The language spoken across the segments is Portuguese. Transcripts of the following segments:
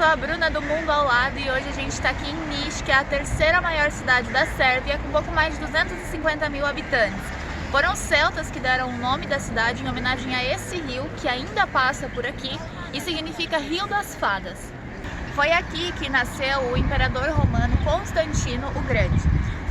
sou a Bruna do Mundo ao Lado e hoje a gente está aqui em Niš, que é a terceira maior cidade da Sérvia, com pouco mais de 250 mil habitantes. Foram os celtas que deram o nome da cidade em homenagem a esse rio, que ainda passa por aqui e significa Rio das Fadas. Foi aqui que nasceu o imperador romano Constantino o Grande.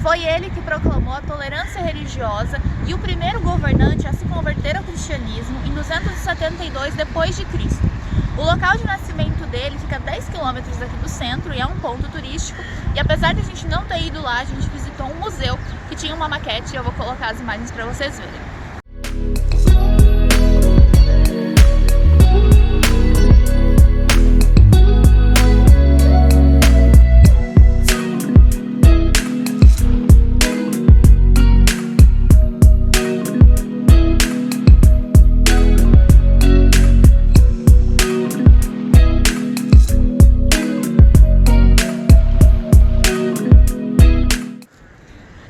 Foi ele que proclamou a tolerância religiosa e o primeiro governante a se converter ao cristianismo em 272 d.C. O local de nascimento dele fica a 10 km daqui do centro e é um ponto turístico. E apesar de a gente não ter ido lá, a gente visitou um museu que tinha uma maquete e eu vou colocar as imagens para vocês verem.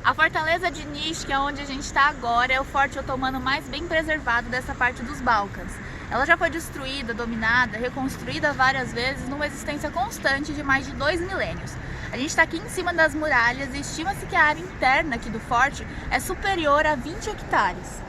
A Fortaleza de Niš, que é onde a gente está agora, é o forte otomano mais bem preservado dessa parte dos Balcãs. Ela já foi destruída, dominada, reconstruída várias vezes numa existência constante de mais de 2 milênios. A gente está aqui em cima das muralhas e estima-se que a área interna aqui do forte é superior a 20 hectares.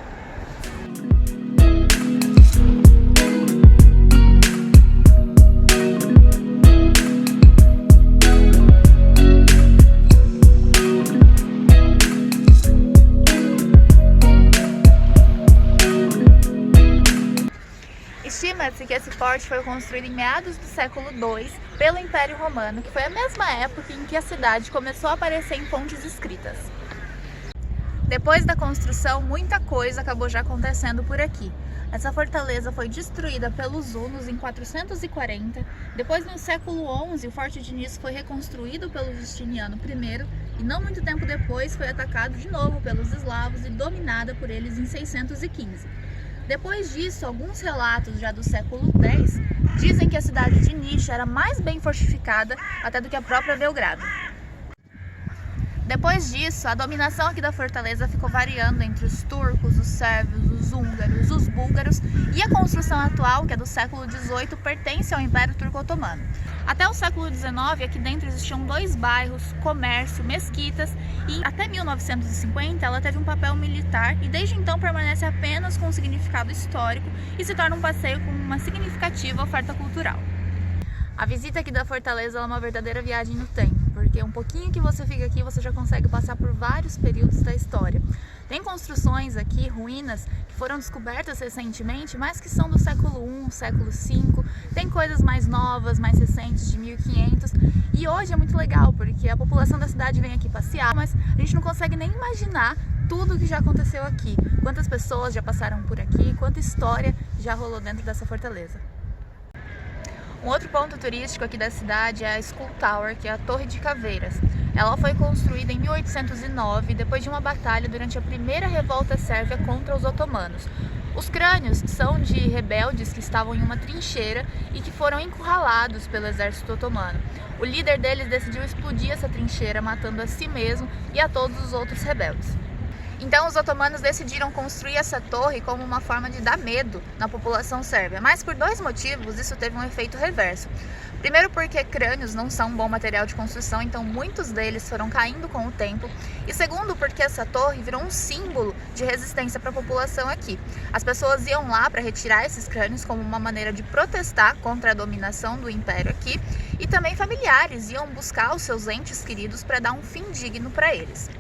Estima-se que esse forte foi construído em meados do século II pelo Império Romano, que foi a mesma época em que a cidade começou a aparecer em fontes escritas. Depois da construção, muita coisa acabou já acontecendo por aqui. Essa fortaleza foi destruída pelos hunos em 440, depois no século XI o Forte de Niš foi reconstruído pelo Justiniano I e não muito tempo depois foi atacado de novo pelos eslavos e dominada por eles em 615. Depois disso, alguns relatos já do século X dizem que a cidade de Niš era mais bem fortificada até do que a própria Belgrado. Depois disso, a dominação aqui da fortaleza ficou variando entre os turcos, os sérvios, os húngaros, os búlgaros e a construção atual, que é do século XVIII, pertence ao Império Turco-Otomano. Até o século XIX, aqui dentro existiam 2 bairros, comércio, mesquitas e até 1950 ela teve um papel militar e desde então permanece apenas com um significado histórico e se torna um passeio com uma significativa oferta cultural. A visita aqui da fortaleza é uma verdadeira viagem no tempo, porque um pouquinho que você fica aqui, você já consegue passar por vários períodos da história. Tem construções aqui, ruínas, que foram descobertas recentemente, mas que são do século I, século V. Tem coisas mais novas, mais recentes, de 1500. E hoje é muito legal, porque a população da cidade vem aqui passear, mas a gente não consegue nem imaginar tudo que já aconteceu aqui. Quantas pessoas já passaram por aqui, quanta história já rolou dentro dessa fortaleza. Um outro ponto turístico aqui da cidade é a Skull Tower, que é a Torre de Caveiras. Ela foi construída em 1809, depois de uma batalha durante a primeira revolta sérvia contra os otomanos. Os crânios são de rebeldes que estavam em uma trincheira e que foram encurralados pelo exército otomano. O líder deles decidiu explodir essa trincheira, matando a si mesmo e a todos os outros rebeldes. Então os otomanos decidiram construir essa torre como uma forma de dar medo na população sérvia, mas por 2 motivos isso teve um efeito reverso. Primeiro porque crânios não são um bom material de construção, então muitos deles foram caindo com o tempo. E segundo porque essa torre virou um símbolo de resistência para a população aqui. As pessoas iam lá para retirar esses crânios como uma maneira de protestar contra a dominação do império aqui. E também familiares iam buscar os seus entes queridos para dar um fim digno para eles.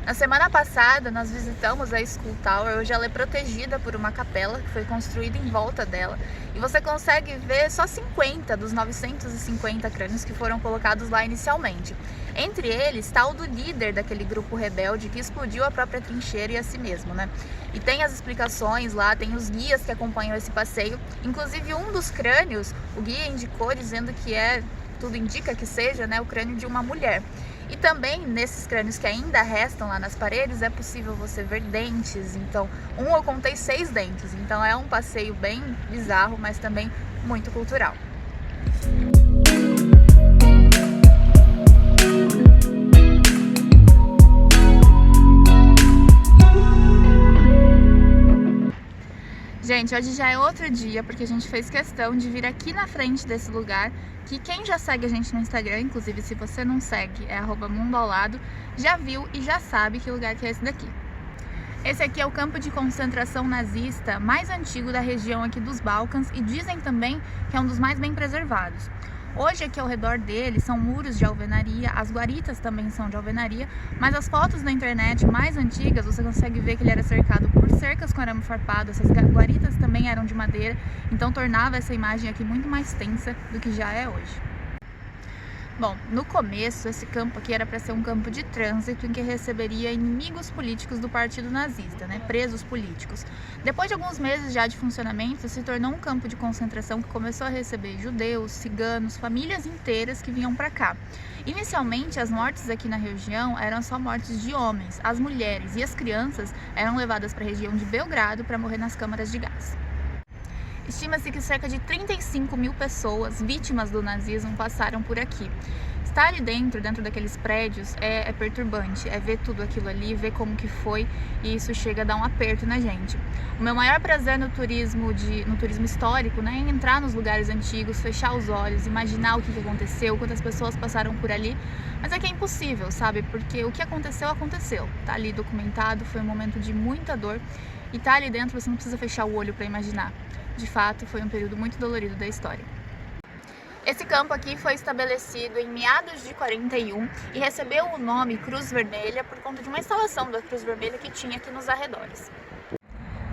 Na semana passada nós visitamos a Skull Tower. Hoje ela é protegida por uma capela que foi construída em volta dela e você consegue ver só 50 dos 950 crânios que foram colocados lá inicialmente. Entre eles está o do líder daquele grupo rebelde que explodiu a própria trincheira e a si mesmo, né? E tem as explicações lá, tem os guias que acompanham esse passeio, inclusive um dos crânios, o guia indicou dizendo que tudo indica que seja, né, o crânio de uma mulher. E também nesses crânios que ainda restam lá nas paredes é possível você ver dentes, então eu contei 6 dentes, então é um passeio bem bizarro, mas também muito cultural. Gente, hoje já é outro dia, porque a gente fez questão de vir aqui na frente desse lugar, que quem já segue a gente no Instagram, inclusive se você não segue, é @mundoaolado, já viu e já sabe que lugar que é esse daqui. Esse aqui é o campo de concentração nazista mais antigo da região aqui dos Balcãs e dizem também que é um dos mais bem preservados. Hoje aqui ao redor dele são muros de alvenaria, as guaritas também são de alvenaria, mas as fotos na internet mais antigas você consegue ver que ele era cercado por cercas com arame farpado, essas guaritas também eram de madeira, então tornava essa imagem aqui muito mais tensa do que já é hoje. Bom, no começo esse campo aqui era para ser um campo de trânsito em que receberia inimigos políticos do partido nazista, presos políticos. Depois de alguns meses já de funcionamento, se tornou um campo de concentração que começou a receber judeus, ciganos, famílias inteiras que vinham para cá. Inicialmente, as mortes aqui na região eram só mortes de homens, as mulheres e as crianças eram levadas para a região de Belgrado para morrer nas câmaras de gás. Estima-se que cerca de 35 mil pessoas vítimas do nazismo passaram por aqui. Estar ali dentro daqueles prédios é perturbante, é ver tudo aquilo ali, ver como que foi, e isso chega a dar um aperto na gente. O meu maior prazer no turismo histórico, é entrar nos lugares antigos, fechar os olhos, imaginar o que aconteceu, quantas pessoas passaram por ali, mas é que é impossível, sabe? Porque o que aconteceu, tá ali documentado, foi um momento de muita dor, e tá ali dentro você não precisa fechar o olho para imaginar. De fato, foi um período muito dolorido da história. Esse campo aqui foi estabelecido em meados de 41 e recebeu o nome Cruz Vermelha por conta de uma instalação da Cruz Vermelha que tinha aqui nos arredores.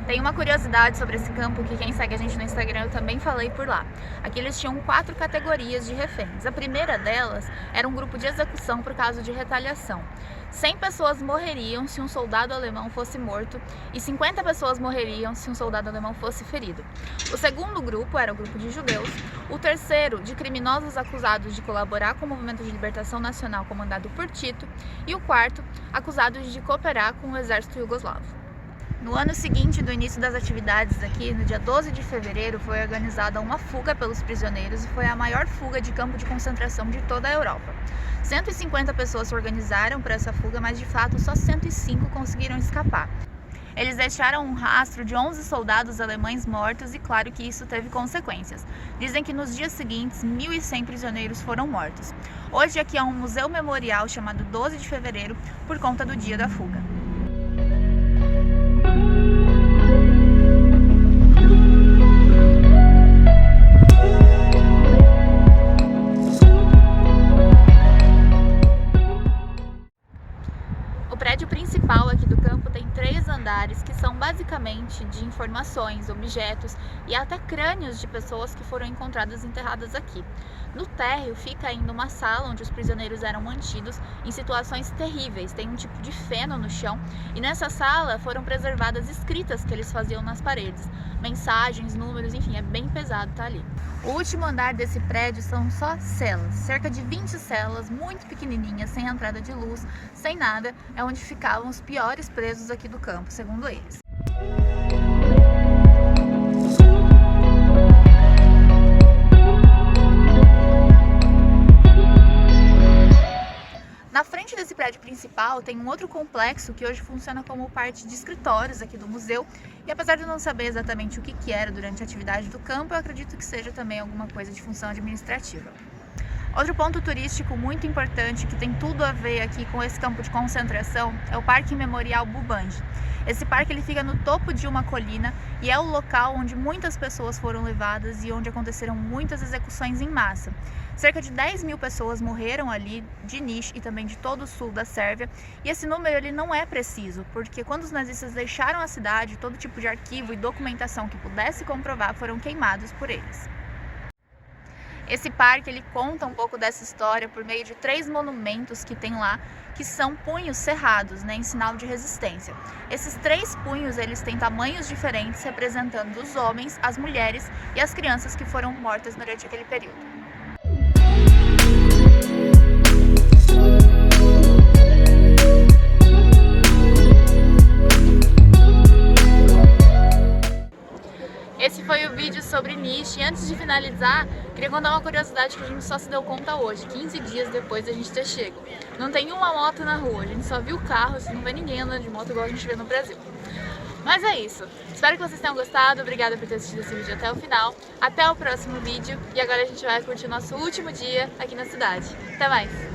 Tem uma curiosidade sobre esse campo que quem segue a gente no Instagram eu também falei por lá. Aqui eles tinham 4 categorias de reféns. A primeira delas era um grupo de execução por causa de retaliação. 100 pessoas morreriam se um soldado alemão fosse morto e 50 pessoas morreriam se um soldado alemão fosse ferido. O segundo grupo era o grupo de judeus, o terceiro de criminosos acusados de colaborar com o movimento de libertação nacional comandado por Tito e o quarto acusados de cooperar com o exército iugoslavo. No ano seguinte do início das atividades aqui, no dia 12 de fevereiro, foi organizada uma fuga pelos prisioneiros e foi a maior fuga de campo de concentração de toda a Europa. 150 pessoas se organizaram para essa fuga, mas de fato só 105 conseguiram escapar. Eles deixaram um rastro de 11 soldados alemães mortos e claro que isso teve consequências. Dizem que nos dias seguintes 1.100 prisioneiros foram mortos. Hoje aqui há um museu memorial chamado 12 de fevereiro por conta do dia da fuga. O prédio principal aqui do campo tem 3 andares que são basicamente de informações, objetos e até crânios de pessoas que foram encontradas enterradas aqui. No térreo fica ainda uma sala onde os prisioneiros eram mantidos em situações terríveis, tem um tipo de feno no chão e nessa sala foram preservadas escritas que eles faziam nas paredes, mensagens, números, enfim, é bem pesado tá ali. O último andar desse prédio são só celas, cerca de 20 celas, muito pequenininhas, sem entrada de luz, sem nada, é onde ficavam os piores presos aqui do campo, segundo eles. Na frente desse prédio principal tem um outro complexo que hoje funciona como parte de escritórios aqui do museu e apesar de eu não saber exatamente o que era durante a atividade do campo, eu acredito que seja também alguma coisa de função administrativa. Outro ponto turístico muito importante que tem tudo a ver aqui com esse campo de concentração é o Parque Memorial Bubanj. Esse parque ele fica no topo de uma colina e é o local onde muitas pessoas foram levadas e onde aconteceram muitas execuções em massa. Cerca de 10 mil pessoas morreram ali de Niš e também de todo o sul da Sérvia e esse número ele não é preciso, porque quando os nazistas deixaram a cidade, todo tipo de arquivo e documentação que pudesse comprovar foram queimados por eles. Esse parque ele conta um pouco dessa história por meio de 3 monumentos que tem lá, que são punhos cerrados, em sinal de resistência. Esses 3 punhos eles têm tamanhos diferentes, representando os homens, as mulheres e as crianças que foram mortas durante aquele período. Esse foi o vídeo sobre Niš e antes de finalizar, queria contar uma curiosidade que a gente só se deu conta hoje, 15 dias depois da gente ter chego. Não tem uma moto na rua, a gente só viu carros, não vê ninguém andando de moto igual a gente vê no Brasil. Mas é isso. Espero que vocês tenham gostado. Obrigada por ter assistido esse vídeo até o final. Até o próximo vídeo. E agora a gente vai curtir o nosso último dia aqui na cidade. Até mais!